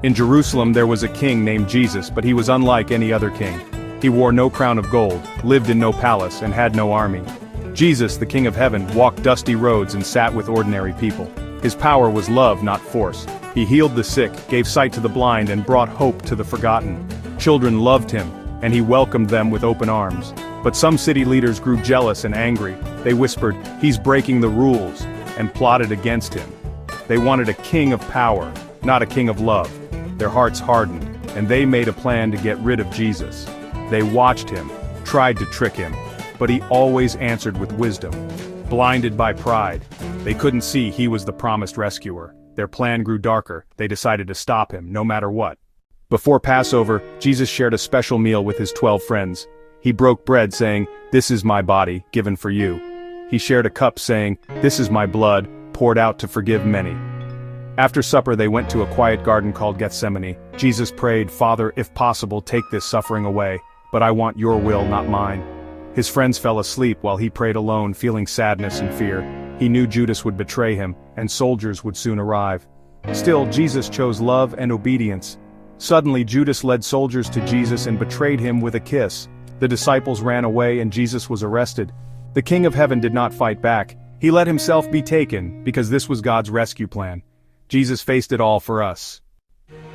In Jerusalem there was a king named Jesus, but he was unlike any other king. He wore no crown of gold, lived in no palace, and had no army. Jesus, the King of Heaven, walked dusty roads and sat with ordinary people. His power was love, not force. He healed the sick, gave sight to the blind, and brought hope to the forgotten. Children loved him, and he welcomed them with open arms. But some city leaders grew jealous and angry. They whispered, "He's breaking the rules," and plotted against him. They wanted a king of power, not a king of love. Their hearts hardened, and they made a plan to get rid of Jesus. They watched him, tried to trick him, but he always answered with wisdom. Blinded by pride, they couldn't see he was the promised rescuer. Their plan grew darker. They decided to stop him, no matter what. Before Passover, Jesus shared a special meal with his 12 friends. He broke bread saying, "This is my body, given for you." He shared a cup saying, "This is my blood, poured out to forgive many." After supper they went to a quiet garden called Gethsemane. Jesus prayed, "Father, if possible, take this suffering away, but I want your will, not mine." His friends fell asleep while he prayed alone, feeling sadness and fear. He knew Judas would betray him, and soldiers would soon arrive. Still, Jesus chose love and obedience. Suddenly Judas led soldiers to Jesus and betrayed him with a kiss. The disciples ran away and Jesus was arrested. The King of Heaven did not fight back. He let himself be taken, because this was God's rescue plan. Jesus faced it all for us.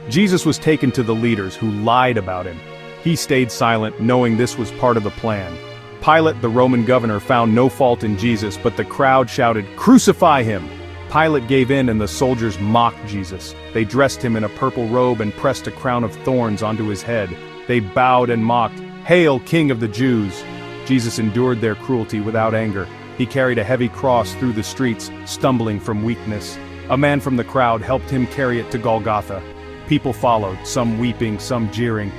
Jesus was taken to the leaders who lied about him. He stayed silent, knowing this was part of the plan. Pilate, the Roman governor, found no fault in Jesus, but the crowd shouted, "Crucify him!" Pilate gave in and the soldiers mocked Jesus. They dressed him in a purple robe and pressed a crown of thorns onto his head. They bowed and mocked, "Hail, King of the Jews!" Jesus endured their cruelty without anger. He carried a heavy cross through the streets, stumbling from weakness. A man from the crowd helped him carry it to Golgotha. People followed, some weeping, some jeering.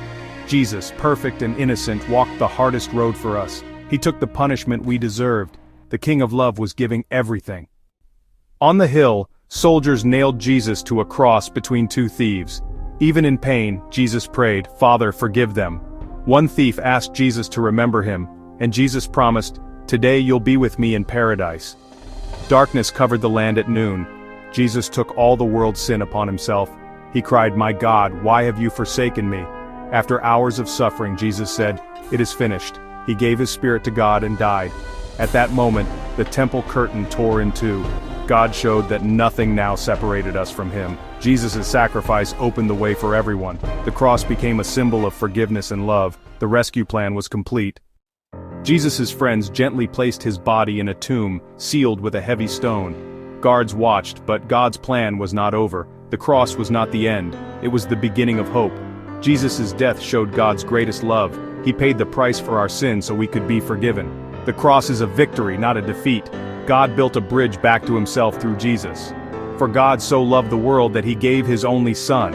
Jesus, perfect and innocent, walked the hardest road for us. He took the punishment we deserved. The King of Love was giving everything. On the hill, soldiers nailed Jesus to a cross between two thieves. Even in pain, Jesus prayed, "Father, forgive them." One thief asked Jesus to remember him, and Jesus promised, "Today you'll be with me in paradise." Darkness covered the land at noon. Jesus took all the world's sin upon himself. He cried, "My God, why have you forsaken me?" After hours of suffering, Jesus said, "It is finished." He gave his spirit to God and died. At that moment, the temple curtain tore in two. God showed that nothing now separated us from him. Jesus' sacrifice opened the way for everyone. The cross became a symbol of forgiveness and love. The rescue plan was complete. Jesus' friends gently placed his body in a tomb, sealed with a heavy stone. Guards watched, but God's plan was not over. The cross was not the end. It was the beginning of hope. Jesus' death showed God's greatest love. He paid the price for our sin so we could be forgiven. The cross is a victory, not a defeat. God built a bridge back to himself through Jesus. For God so loved the world that he gave his only Son.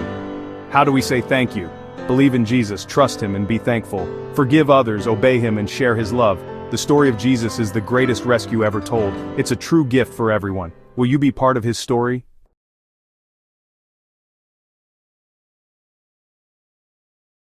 How do we say thank you? Believe in Jesus, trust him, and be thankful. Forgive others, obey him, and share his love. The story of Jesus is the greatest rescue ever told. It's a true gift for everyone. Will you be part of his story?